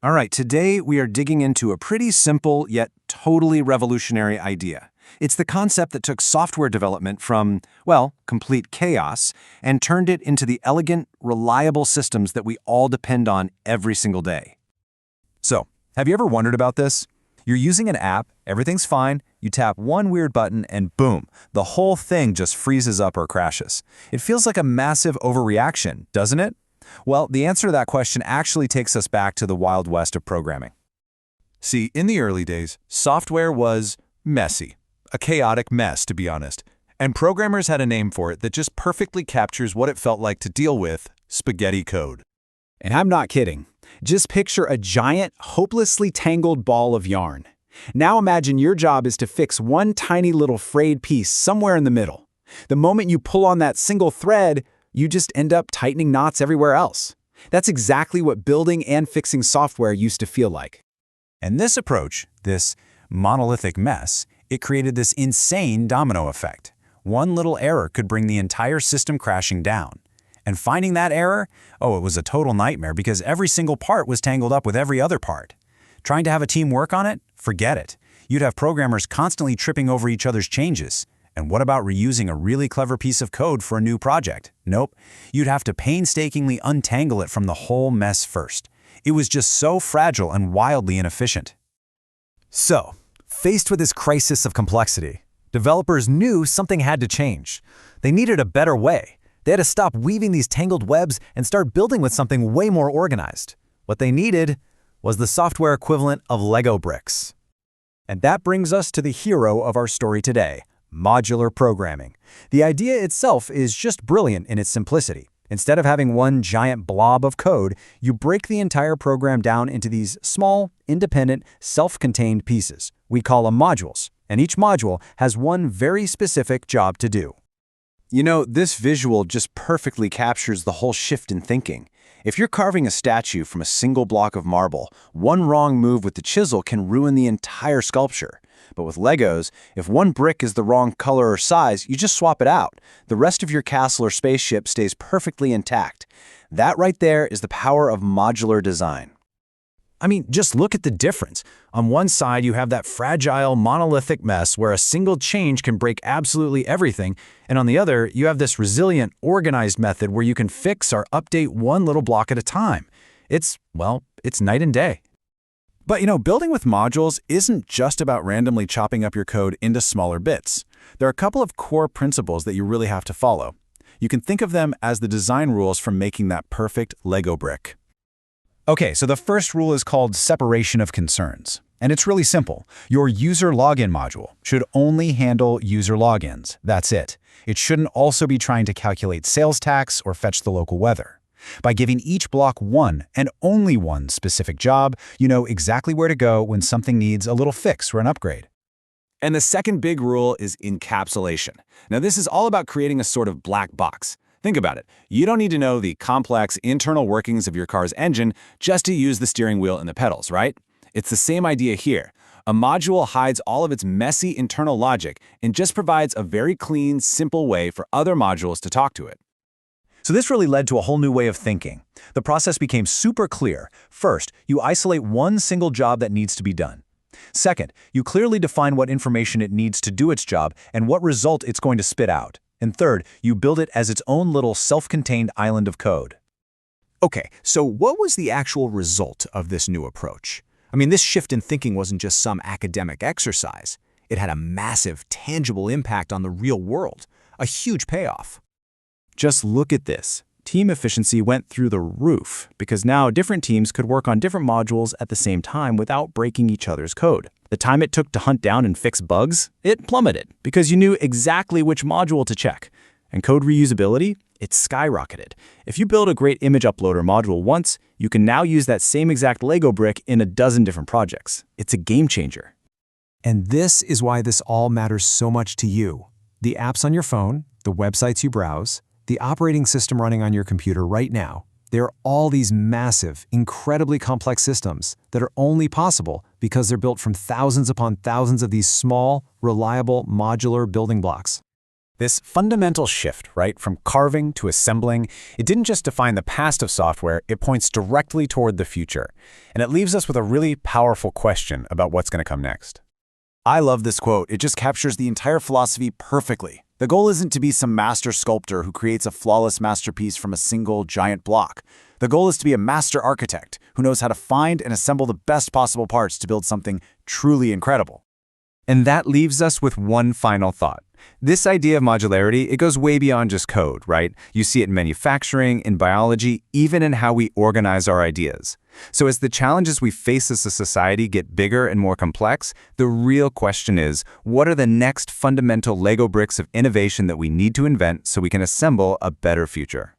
All right, today we are digging into a pretty simple yet totally revolutionary idea. It's the concept that took software development from, well, complete chaos and turned it into the elegant, reliable systems that we all depend on every single day. So, have you ever wondered about this? You're using an app, everything's fine, you tap one weird button and boom, the whole thing just freezes up or crashes. It feels like a massive overreaction, doesn't it? Well, the answer to that question actually takes us back to the Wild West of programming. See, in the early days, software was messy. A chaotic mess, to be honest. And programmers had a name for it that just perfectly captures what it felt like to deal with spaghetti code. And I'm not kidding. Just picture a giant, hopelessly tangled ball of yarn. Now imagine your job is to fix one tiny little frayed piece somewhere in the middle. The moment you pull on that single thread, you just end up tightening knots everywhere else. That's exactly what building and fixing software used to feel like. And this approach, this monolithic mess, it created this insane domino effect. One little error could bring the entire system crashing down. And finding that error, it was a total nightmare because every single part was tangled up with every other part. Trying to have a team work on it? Forget it. You'd have programmers constantly tripping over each other's changes. And what about reusing a really clever piece of code for a new project? Nope. You'd have to painstakingly untangle it from the whole mess first. It was just so fragile and wildly inefficient. So, faced with this crisis of complexity, developers knew something had to change. They needed a better way. They had to stop weaving these tangled webs and start building with something way more organized. What they needed was the software equivalent of Lego bricks. And that brings us to the hero of our story today, modular programming. The idea itself is just brilliant in its simplicity. Instead of having one giant blob of code, you break the entire program down into these small, independent, self-contained pieces. We call them modules, and each module has one very specific job to do. You know, this visual just perfectly captures the whole shift in thinking. If you're carving a statue from a single block of marble, one wrong move with the chisel can ruin the entire sculpture. But with Legos, if one brick is the wrong color or size, you just swap it out. The rest of your castle or spaceship stays perfectly intact. That right there is the power of modular design. I mean, just look at the difference. On one side, you have that fragile, monolithic mess where a single change can break absolutely everything, and on the other, you have this resilient, organized method where you can fix or update one little block at a time. It's night and day. But building with modules isn't just about randomly chopping up your code into smaller bits. There are a couple of core principles that you really have to follow. You can think of them as the design rules for making that perfect Lego brick. Okay, so the first rule is called separation of concerns. And it's really simple. Your user login module should only handle user logins. That's it. It shouldn't also be trying to calculate sales tax or fetch the local weather. By giving each block one and only one specific job, you know exactly where to go when something needs a little fix or an upgrade. And the second big rule is encapsulation. Now, this is all about creating a sort of black box. Think about it. You don't need to know the complex internal workings of your car's engine just to use the steering wheel and the pedals, right? It's the same idea here. A module hides all of its messy internal logic and just provides a very clean, simple way for other modules to talk to it. So this really led to a whole new way of thinking. The process became super clear. First, you isolate one single job that needs to be done. Second, you clearly define what information it needs to do its job and what result it's going to spit out. And third, you build it as its own little self-contained island of code. Okay, so what was the actual result of this new approach? I mean, this shift in thinking wasn't just some academic exercise. It had a massive, tangible impact on the real world, a huge payoff. Just look at this. Team efficiency went through the roof because now different teams could work on different modules at the same time without breaking each other's code. The time it took to hunt down and fix bugs, it plummeted because you knew exactly which module to check. And code reusability, it skyrocketed. If you build a great image uploader module once, you can now use that same exact Lego brick in a dozen different projects. It's a game changer. And this is why this all matters so much to you. The apps on your phone, the websites you browse, the operating system running on your computer right now, there are all these massive, incredibly complex systems that are only possible because they're built from thousands upon thousands of these small, reliable, modular building blocks. This fundamental shift, right, from carving to assembling, it didn't just define the past of software, it points directly toward the future. And it leaves us with a really powerful question about what's going to come next. I love this quote. It just captures the entire philosophy perfectly. The goal isn't to be some master sculptor who creates a flawless masterpiece from a single giant block. The goal is to be a master architect who knows how to find and assemble the best possible parts to build something truly incredible. And that leaves us with one final thought. This idea of modularity, it goes way beyond just code, right? You see it in manufacturing, in biology, even in how we organize our ideas. So as the challenges we face as a society get bigger and more complex, the real question is, what are the next fundamental Lego bricks of innovation that we need to invent so we can assemble a better future?